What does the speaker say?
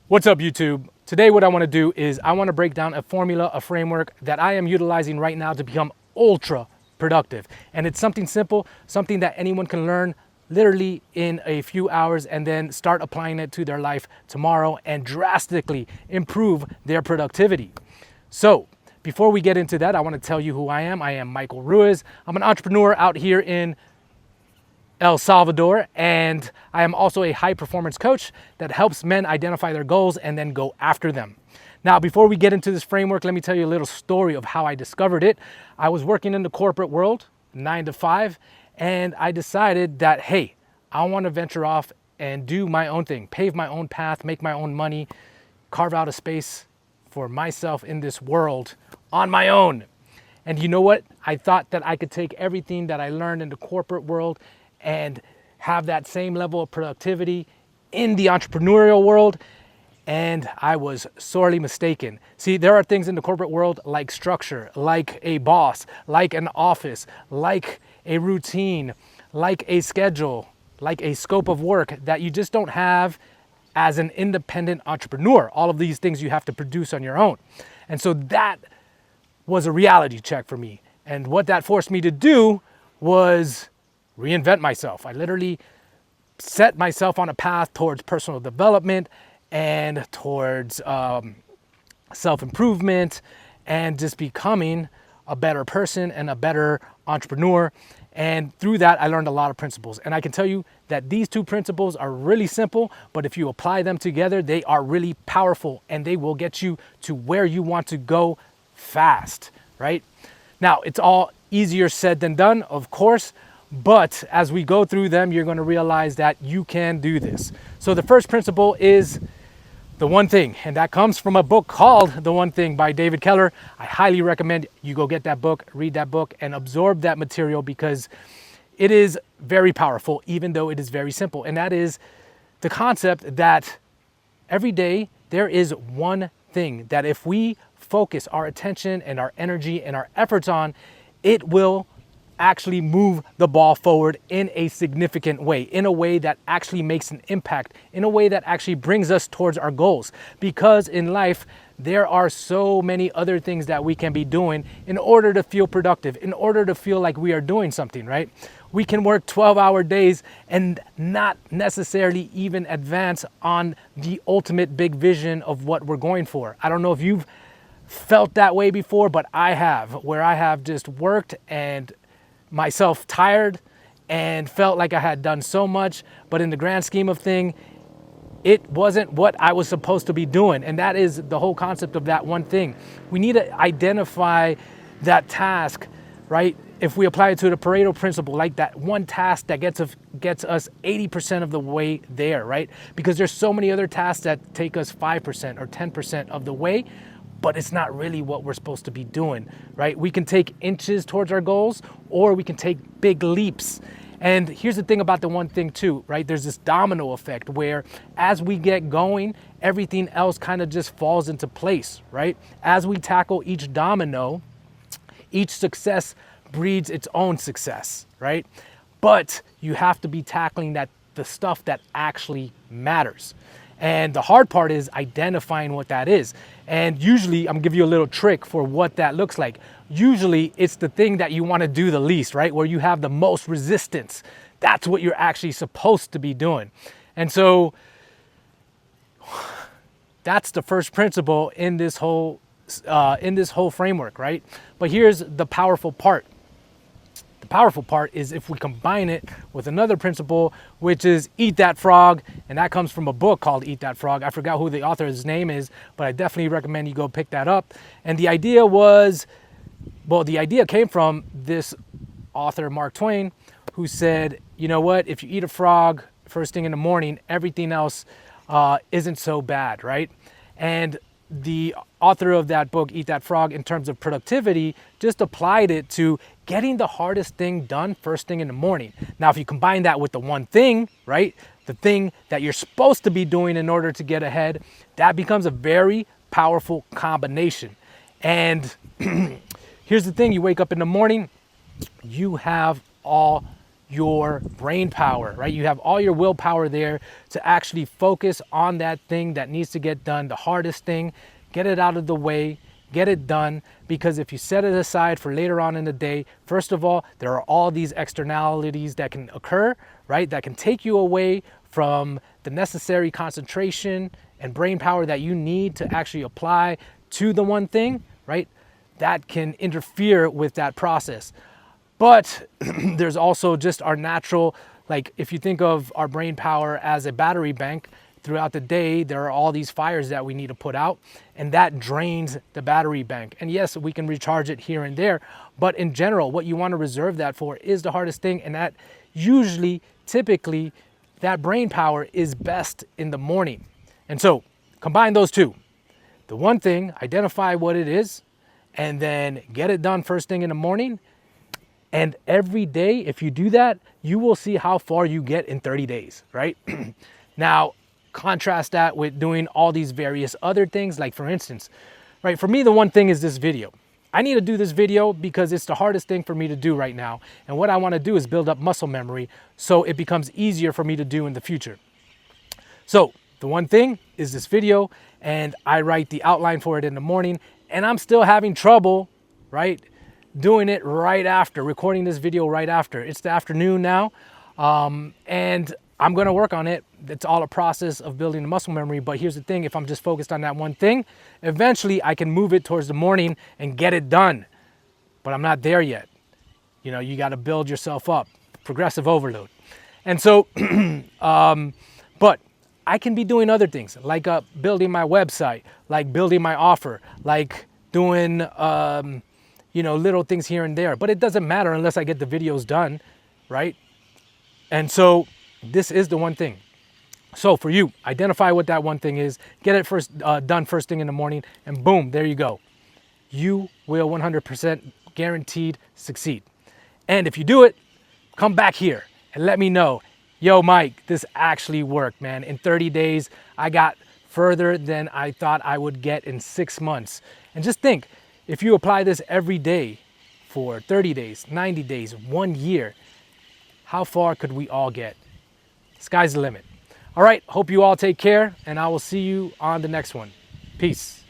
What's up, YouTube? Today what I want to do is I want to break down a formula, a framework that I am utilizing right now to become ultra productive. And it's something simple, something that anyone can learn literally in a few hours and then start applying it to their life tomorrow and drastically improve their productivity. So before we get into that, I want to tell you who I am. I am Michael Ruiz. I'm an entrepreneur out here in El Salvador, and I am also a high performance coach that helps men identify their goals and then go after them. Now, before we get into this framework, let me tell you a little story of how I discovered it. I was working in the corporate world, 9 to 5, and I decided that, hey, I want to venture off and do my own thing, pave my own path, make my own money, carve out a space for myself in this world on my own. And you know what? I thought that I could take everything that I learned in the corporate world and have that same level of productivity in the entrepreneurial world, and I was sorely mistaken. See, there are things in the corporate world like structure, like a boss, like an office, like a routine, like a schedule, like a scope of work that you just don't have as an independent entrepreneur. All of these things you have to produce on your own. And so that was a reality check for me. And what that forced me to do was reinvent myself. I literally set myself on a path towards personal development and towards self-improvement and just becoming a better person and a better entrepreneur. And through that, I learned a lot of principles. And I can tell you that these two principles are really simple, but if you apply them together, they are really powerful and they will get you to where you want to go fast, right? Now, it's all easier said than done, of course, but as we go through them, you're going to realize that you can do this. So the first principle is the one thing, and that comes from a book called The One Thing by David Keller. I highly recommend you go get that book, read that book, and absorb that material because it is very powerful, even though it is very simple. And that is the concept that every day there is one thing that if we focus our attention and our energy and our efforts on, it will actually move the ball forward in a significant way, in a way that actually makes an impact, in a way that actually brings us towards our goals. Because in life, there are so many other things that we can be doing in order to feel productive, in order to feel like we are doing something, right? We can work 12-hour days and not necessarily even advance on the ultimate big vision of what we're going for. I don't know if you've felt that way before, but I have, where I have just worked and myself tired and felt like I had done so much, but in the grand scheme of things, it wasn't what I was supposed to be doing. And that is the whole concept of that one thing. We need to identify that task, right? If we apply it to the Pareto principle, like that one task that gets us 80% of the way there, right? Because there's so many other tasks that take us 5% or 10% of the way, but it's not really what we're supposed to be doing, right? We can take inches towards our goals, or we can take big leaps. And here's the thing about the one thing too, right? There's this domino effect where as we get going, everything else kind of just falls into place, right? As we tackle each domino, each success breeds its own success, right? But you have to be tackling the stuff that actually matters. And the hard part is identifying what that is. And usually, I'm gonna give you a little trick for what that looks like. Usually, it's the thing that you wanna do the least, right? Where you have the most resistance. That's what you're actually supposed to be doing. And so, that's the first principle in this whole framework, right? But here's the powerful part. The powerful part is if we combine it with another principle, which is eat that frog. And that comes from a book called Eat That Frog. I forgot who the author's name is, but I definitely recommend you go pick that up. And the idea came from this author, Mark Twain, who said, you know what, if you eat a frog first thing in the morning, everything else isn't so bad, right? And the author of that book, Eat That Frog, in terms of productivity, just applied it to getting the hardest thing done first thing in the morning. Now, if you combine that with the one thing, right, the thing that you're supposed to be doing in order to get ahead, that becomes a very powerful combination. And here's the thing, you wake up in the morning, you have all your brain power, right? You have all your willpower there to actually focus on that thing that needs to get done, the hardest thing, get it out of the way, get it done. Because if you set it aside for later on in the day, first of all, there are all these externalities that can occur, right? That can take you away from the necessary concentration and brain power that you need to actually apply to the one thing, right? That can interfere with that process. But there's also just our natural, like if you think of our brain power as a battery bank, throughout the day, there are all these fires that we need to put out, and that drains the battery bank. And yes, we can recharge it here and there, but in general, what you want to reserve that for is the hardest thing. And that usually, typically, that brain power is best in the morning. And so combine those two. The one thing, identify what it is, and then get it done first thing in the morning. And every day, if you do that, you will see how far you get in 30 days, right? Now, contrast that with doing all these various other things. Like for instance, right, for me, the one thing is this video. I need to do this video because it's the hardest thing for me to do right now. And what I want to do is build up muscle memory so it becomes easier for me to do in the future. So the one thing is this video, and I write the outline for it in the morning, and I'm still having trouble, right, doing it right after, recording this video right after. It's the afternoon now, and I'm gonna work on it. It's all a process of building the muscle memory, but here's the thing, if I'm just focused on that one thing, eventually I can move it towards the morning and get it done. But I'm not there yet. You know, you gotta build yourself up, progressive overload. And so, but I can be doing other things, like building my website, like building my offer, like doing, you know, little things here and there, but it doesn't matter unless I get the videos done, right? And so this is the one thing. So for you, identify what that one thing is, get it done first thing in the morning, and boom, there you go. You will 100% guaranteed succeed. And if you do it, come back here and let me know, yo, Mike, this actually worked, man. In 30 days, I got further than I thought I would get in 6 months. And just think, if you apply this every day for 30 days, 90 days, 1 year, how far could we all get? Sky's the limit. All right, hope you all take care, and I will see you on the next one. Peace.